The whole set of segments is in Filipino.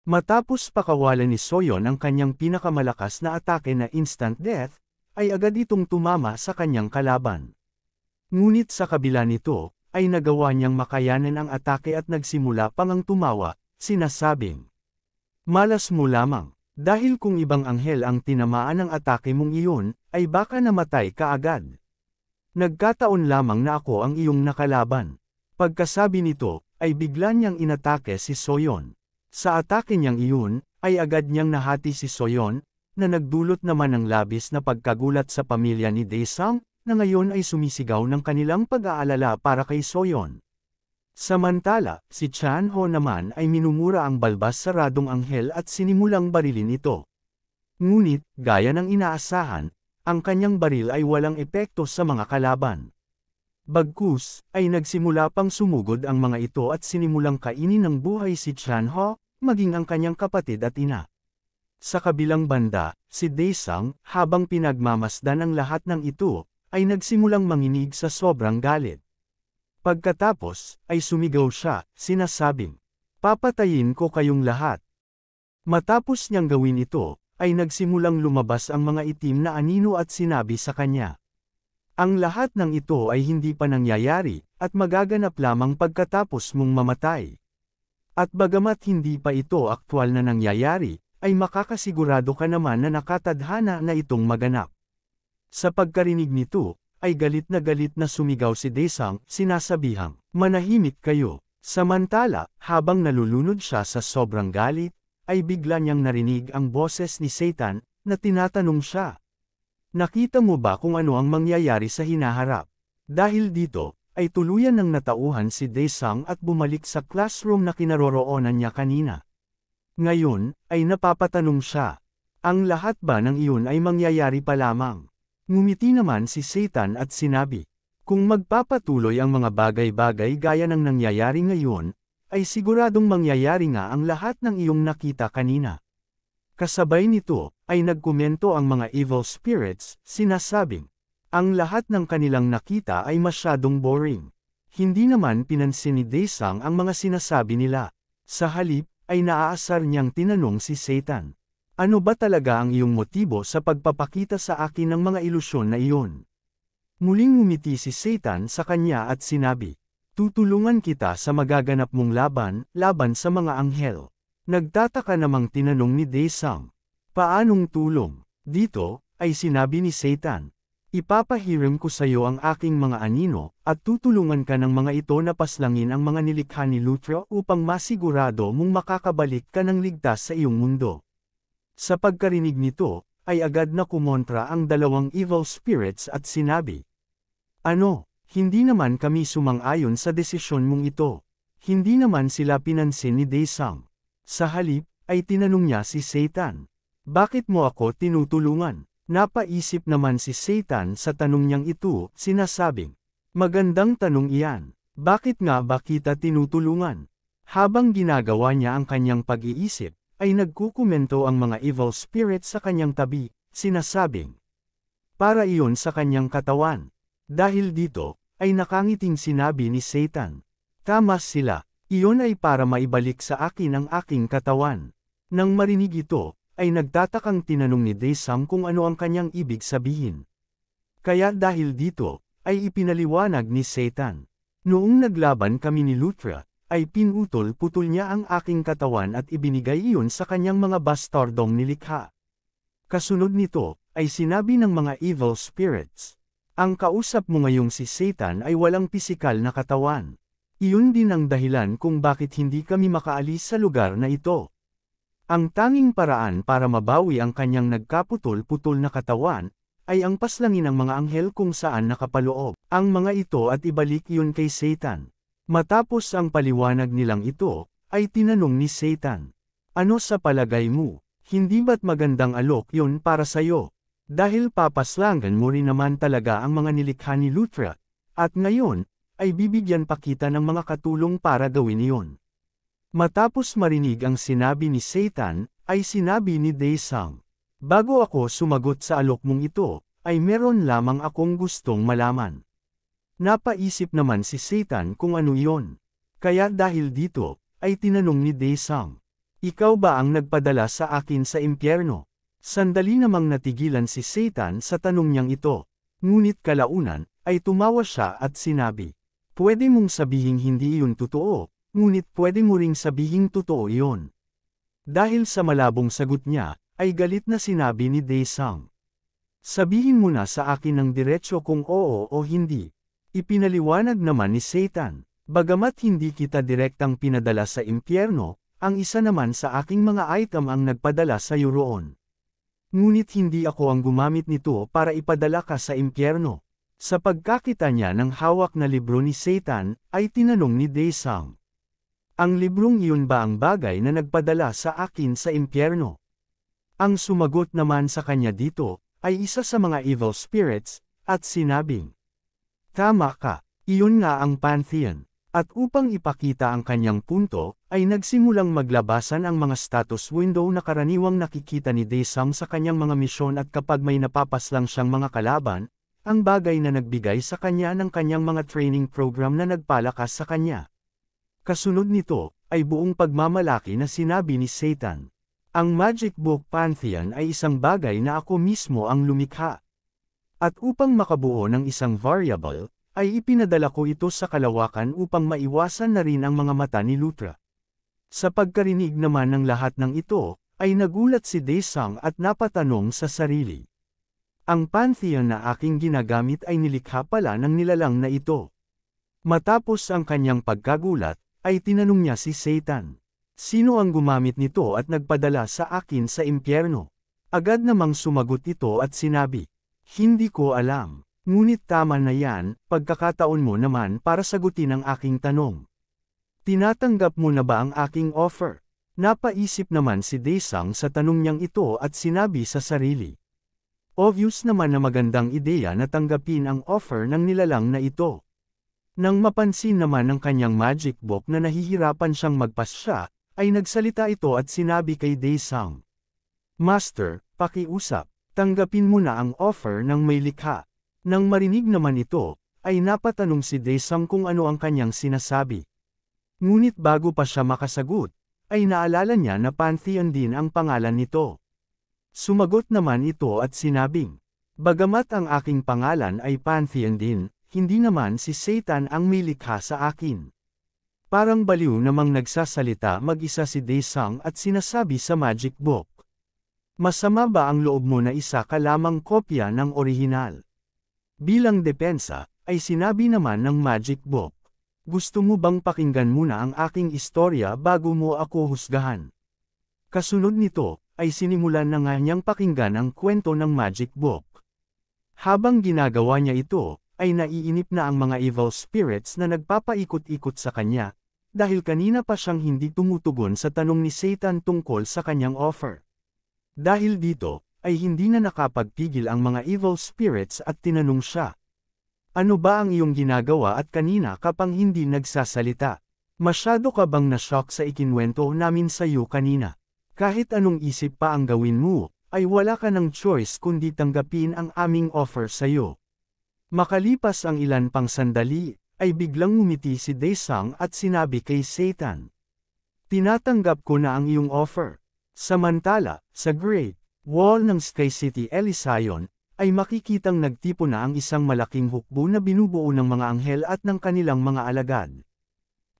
Matapos pakawalan ni Soyon ang kanyang pinakamalakas na atake na instant death, ay agad itong tumama sa kanyang kalaban. Ngunit sa kabila nito, ay nagawa niyang makayanan ang atake at nagsimula pang ang tumawa, sinasabing, "Malas mo lamang, dahil kung ibang anghel ang tinamaan ng atake mong iyon, ay baka namatay ka agad. Nagkataon lamang na ako ang iyong nakalaban." Pagkasabi nito, ay bigla niyang inatake si Soyon. Sa atake niyang iyon, ay agad niyang nahati si Soyon, na nagdulot naman ng labis na pagkagulat sa pamilya ni Daesung, na ngayon ay sumisigaw ng kanilang pag-aalala para kay Soyon. Samantala, si Chan-ho naman ay minumura ang balbas saradong anghel at sinimulang barilin ito. Ngunit, gaya ng inaasahan, ang kanyang baril ay walang epekto sa mga kalaban. Bagkus, ay nagsimula pang sumugod ang mga ito at sinimulang kainin ng buhay si Chan-ho, maging ang kanyang kapatid at ina. Sa kabilang banda, si Daesung, habang pinagmamasdan ang lahat ng ito, ay nagsimulang manginig sa sobrang galit. Pagkatapos, ay sumigaw siya, sinasabing, "Papatayin ko kayong lahat." Matapos niyang gawin ito, ay nagsimulang lumabas ang mga itim na anino at sinabi sa kanya, "Ang lahat ng ito ay hindi pa nangyayari, at magaganap lamang pagkatapos mong mamatay. At bagamat hindi pa ito aktwal na nangyayari, ay makakasigurado ka naman na nakatadhana na itong maganap." Sa pagkarinig nito, ay galit na sumigaw si Daesung, sinasabihang, "Manahimik kayo." Samantala, habang nalulunod siya sa sobrang galit, ay bigla niyang narinig ang boses ni Satan, na tinatanong siya, "Nakita mo ba kung ano ang mangyayari sa hinaharap?" Dahil dito, ay tuluyan ng natauhan si Daesung at bumalik sa classroom na kinaroroonan niya kanina. Ngayon, ay napapatanong siya, "Ang lahat ba ng iyon ay mangyayari pa lamang?" Ngumiti naman si Satan at sinabi, "Kung magpapatuloy ang mga bagay-bagay gaya ng nangyayari ngayon, ay siguradong mangyayari nga ang lahat ng iyong nakita kanina." Kasabay nito, ay nagkomento ang mga evil spirits, sinasabing, ang lahat ng kanilang nakita ay masyadong boring. Hindi naman pinansin ni Daesung ang mga sinasabi nila. Sa halip, ay naaasar niyang tinanong si Satan, "Ano ba talaga ang iyong motibo sa pagpapakita sa akin ng mga ilusyon na iyon?" Muling ngumiti si Satan sa kanya at sinabi, "Tutulungan kita sa magaganap mong laban sa mga anghel." Nagtataka namang tinanong ni Daesung, "Paanong tulong?" Dito, ay sinabi ni Satan, "Ipapahiram ko sa iyo ang aking mga anino, at tutulungan ka ng mga ito na paslangin ang mga nilikha ni Luthra upang masigurado mong makakabalik ka ng ligtas sa iyong mundo." Sa pagkarinig nito, ay agad na kumontra ang dalawang evil spirits at sinabi, "Ano, hindi naman kami sumang-ayon sa desisyon mong ito." Hindi naman sila pinansin ni Daesung. Sa halip, ay tinanong niya si Satan, "Bakit mo ako tinutulungan?" Napaisip naman si Satan sa tanong niyang ito, sinasabing, "Magandang tanong iyan. Bakit nga ba kita tinutulungan?" Habang ginagawa niya ang kanyang pag-iisip, ay nagkukomento ang mga evil spirits sa kanyang tabi, sinasabing, "Para iyon sa kanyang katawan." Dahil dito, ay nakangiting sinabi ni Satan, "Tama sila, iyon ay para maibalik sa akin ang aking katawan." Nang marinig ito, ay nagtatakang tinanong ni Daesung kung ano ang kanyang ibig sabihin. Kaya dahil dito, ay ipinaliwanag ni Satan, "Noong naglaban kami ni Luthra, ay pinutol-putol niya ang aking katawan at ibinigay iyon sa kanyang mga bastardong nilikha." Kasunod nito, ay sinabi ng mga evil spirits, "Ang kausap mo ngayong si Satan ay walang pisikal na katawan. Iyon din ang dahilan kung bakit hindi kami makaalis sa lugar na ito. Ang tanging paraan para mabawi ang kanyang nagkaputol-putol na katawan, ay ang paslangin ng mga anghel kung saan nakapaloob ang mga ito at ibalik iyon kay Satan." Matapos ang paliwanag nilang ito, ay tinanong ni Satan, "Ano sa palagay mo, hindi ba't magandang alok yun para sayo? Dahil papaslangan mo rin naman talaga ang mga nilikha ni Luthra, at ngayon, ay bibigyan pa kita ng mga katulong para gawin iyon." Matapos marinig ang sinabi ni Satan, ay sinabi ni Daesung, "Bago ako sumagot sa alok mong ito, ay meron lamang akong gustong malaman." Napaisip naman si Satan kung ano iyon. Kaya dahil dito, ay tinanong ni Daesung, Ikaw ba ang nagpadala sa akin sa impyerno? Sandali namang natigilan si Satan sa tanong niyang ito. Ngunit kalaunan, ay tumawa siya at sinabi, pwede mong sabihing hindi iyon totoo, ngunit pwede mo ring sabihing totoo iyon. Dahil sa malabong sagot niya, ay galit na sinabi ni Daesung. Sabihin mo na sa akin ng diretsyo kung oo o hindi. Ipinaliwanag naman ni Satan, bagamat hindi kita direktang pinadala sa impyerno, ang isa naman sa aking mga item ang nagpadala sa iyo roon. Ngunit hindi ako ang gumamit nito para ipadala ka sa impyerno. Sa pagkakita niya ng hawak na libro ni Satan, ay tinanong ni Daesung. Ang librong iyon ba ang bagay na nagpadala sa akin sa impyerno? Ang sumagot naman sa kanya dito, ay isa sa mga evil spirits, at sinabing, tama ka, iyon nga ang Pantheon. At upang ipakita ang kanyang punto, ay nagsimulang maglabasan ang mga status window na karaniwang nakikita ni Daesung sa kanyang mga misyon at kapag may napapaslang siyang mga kalaban, ang bagay na nagbigay sa kanya ng kanyang mga training program na nagpalakas sa kanya. Kasunod nito, ay buong pagmamalaki na sinabi ni Satan. Ang Magic Book Pantheon ay isang bagay na ako mismo ang lumikha. At upang makabuo ng isang variable, ay ipinadala ko ito sa kalawakan upang maiwasan na rin ang mga mata ni Lutra. Sa pagkarinig naman ng lahat ng ito, ay nagulat si Daesung at napatanong sa sarili. Ang Pantheon na aking ginagamit ay nilikha pala ng nilalang na ito. Matapos ang kanyang pagkagulat, ay tinanong niya si Satan. Sino ang gumamit nito at nagpadala sa akin sa impyerno? Agad namang sumagot ito at sinabi, hindi ko alam. Ngunit tama na yan, pagkakataon mo naman para sagutin ang aking tanong. Tinatanggap mo na ba ang aking offer? Napaisip naman si Daesung sa tanong niyang ito at sinabi sa sarili. Obvious naman na magandang ideya na tanggapin ang offer ng nilalang na ito. Nang mapansin naman ng kanyang magic book na nahihirapan siyang magpasya, ay nagsalita ito at sinabi kay Daesung. Master, pakiusap, tanggapin mo na ang offer ng may likha. Nang marinig naman ito, ay napatanong si Daesung kung ano ang kanyang sinasabi. Ngunit bago pa siya makasagot, ay naalala niya na Pantheon din ang pangalan nito. Sumagot naman ito at sinabing, bagamat ang aking pangalan ay Pantheon din, hindi naman si Satan ang may likha sa akin. Parang baliw namang nagsasalita mag-isa si Daesung at sinasabi sa Magic Book. Masama ba ang loob mo na isa ka lamang kopya ng orihinal? Bilang depensa, ay sinabi naman ng Magic Book. Gusto mo bang pakinggan muna ang aking istorya bago mo ako husgahan? Kasunod nito, ay sinimulan na nga niyang pakinggan ang kwento ng Magic Book. Habang ginagawa niya ito, ay naiinip na ang mga evil spirits na nagpapaikot-ikot sa kanya, dahil kanina pa siyang hindi tumutugon sa tanong ni Satan tungkol sa kanyang offer. Dahil dito, ay hindi na nakapagpigil ang mga evil spirits at tinanong siya. Ano ba ang iyong ginagawa at kanina ka pang hindi nagsasalita? Masyado ka bang na-shock sa ikinwento namin sa iyo kanina? Kahit anong isip pa ang gawin mo, ay wala ka ng choice kundi tanggapin ang aming offer sa iyo. Makalipas ang ilan pang sandali, ay biglang ngumiti si Daesung at sinabi kay Satan. Tinatanggap ko na ang iyong offer. Samantala, sa Great Wall ng Sky City Elysion, ay makikitang nagtipo na ang isang malaking hukbo na binubuo ng mga anghel at ng kanilang mga alagad.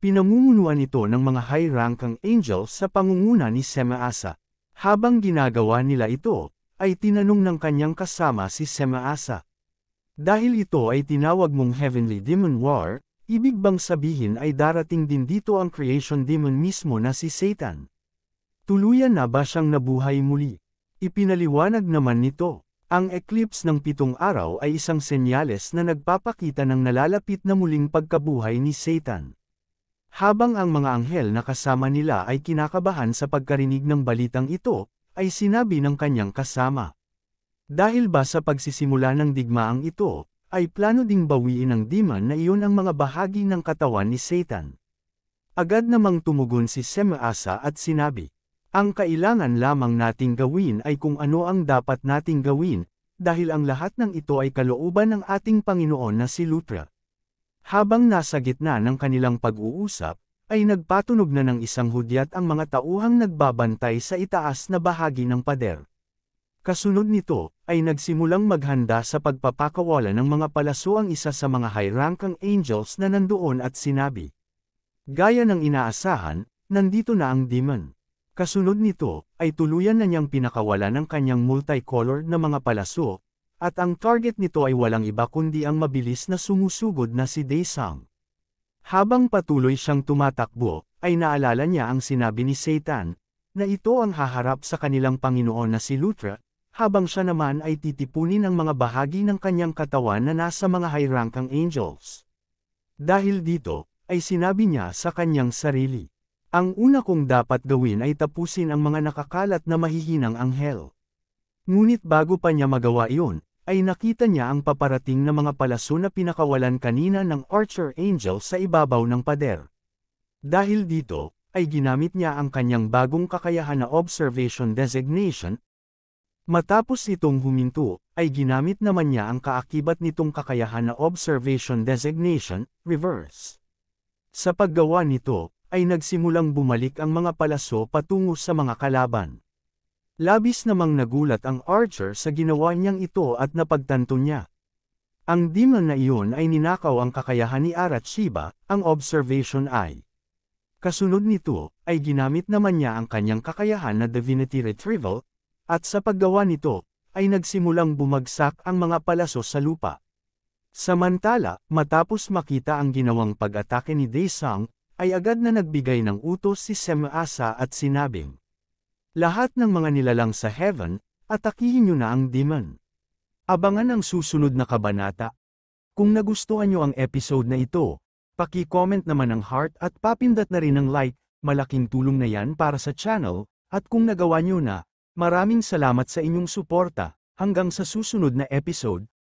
Pinamumunuan ito ng mga high-ranking angels sa pangunguna ni Semaasa. Habang ginagawa nila ito, ay tinanong ng kanyang kasama si Semaasa. Dahil ito ay tinawag mong Heavenly Demon War, ibig bang sabihin ay darating din dito ang creation demon mismo na si Satan? Tuluyan na ba siyang nabuhay muli? Ipinaliwanag naman nito. Ang eclipse ng 7 araw ay isang senyales na nagpapakita ng nalalapit na muling pagkabuhay ni Satan. Habang ang mga anghel na kasama nila ay kinakabahan sa pagkarinig ng balitang ito, ay sinabi ng kanyang kasama. Dahil ba sa pagsisimula ng digmaang ito, ay plano ding bawiin ng demon na iyon ang mga bahagi ng katawan ni Satan. Agad namang tumugon si Semaasa at sinabi, ang kailangan lamang nating gawin ay kung ano ang dapat nating gawin, dahil ang lahat ng ito ay kalooban ng ating Panginoon na si Lutra. Habang nasa gitna ng kanilang pag-uusap, ay nagpatunog na ng isang hudyat ang mga tauhang nagbabantay sa itaas na bahagi ng pader. Kasunod nito, ay nagsimulang maghanda sa pagpapakawala ng mga palaso ang isa sa mga high-ranking angels na nandoon at sinabi. Gaya ng inaasahan, nandito na ang demon. Kasunod nito, ay tuluyan na niyang pinakawala ng kanyang multicolor na mga palaso, at ang target nito ay walang iba kundi ang mabilis na sumusugod na si Daesung. Habang patuloy siyang tumatakbo, ay naalala niya ang sinabi ni Satan, na ito ang haharap sa kanilang Panginoon na si Luthra, habang siya naman ay titipunin ang mga bahagi ng kanyang katawan na nasa mga high-ranking angels. Dahil dito, ay sinabi niya sa kanyang sarili, ang una kong dapat gawin ay tapusin ang mga nakakalat na mahihinang anghel. Ngunit bago pa niya magawa iyon, ay nakita niya ang paparating na mga palaso na pinakawalan kanina ng Archer Angel sa ibabaw ng pader. Dahil dito, ay ginamit niya ang kanyang bagong kakayahan na Observation Designation. Matapos itong huminto, ay ginamit naman niya ang kaakibat nitong kakayahan na Observation Designation, Reverse. Sa paggawa nito, ay nagsimulang bumalik ang mga palaso patungo sa mga kalaban. Labis namang nagulat ang Archer sa ginawa niyang ito at napagtanto niya. Ang demon na iyon ay ninakaw ang kakayahan ni Arachiba, ang Observation Eye. Kasunod nito, ay ginamit naman niya ang kanyang kakayahan na Divinity Retrieval, at sa paggawa nito, ay nagsimulang bumagsak ang mga palaso sa lupa. Samantala, matapos makita ang ginawang pag-atake ni Daesung, ay agad na nagbigay ng utos si Semasa at sinabing, lahat ng mga nilalang sa heaven, atakihin niyo na ang demon. Abangan ang susunod na kabanata. Kung nagustuhan niyo ang episode na ito, paki-comment naman ang heart at papindot na rin ng like, malaking tulong na yan para sa channel, at kung nagawa niyo na, maraming salamat sa inyong suporta, hanggang sa susunod na episode,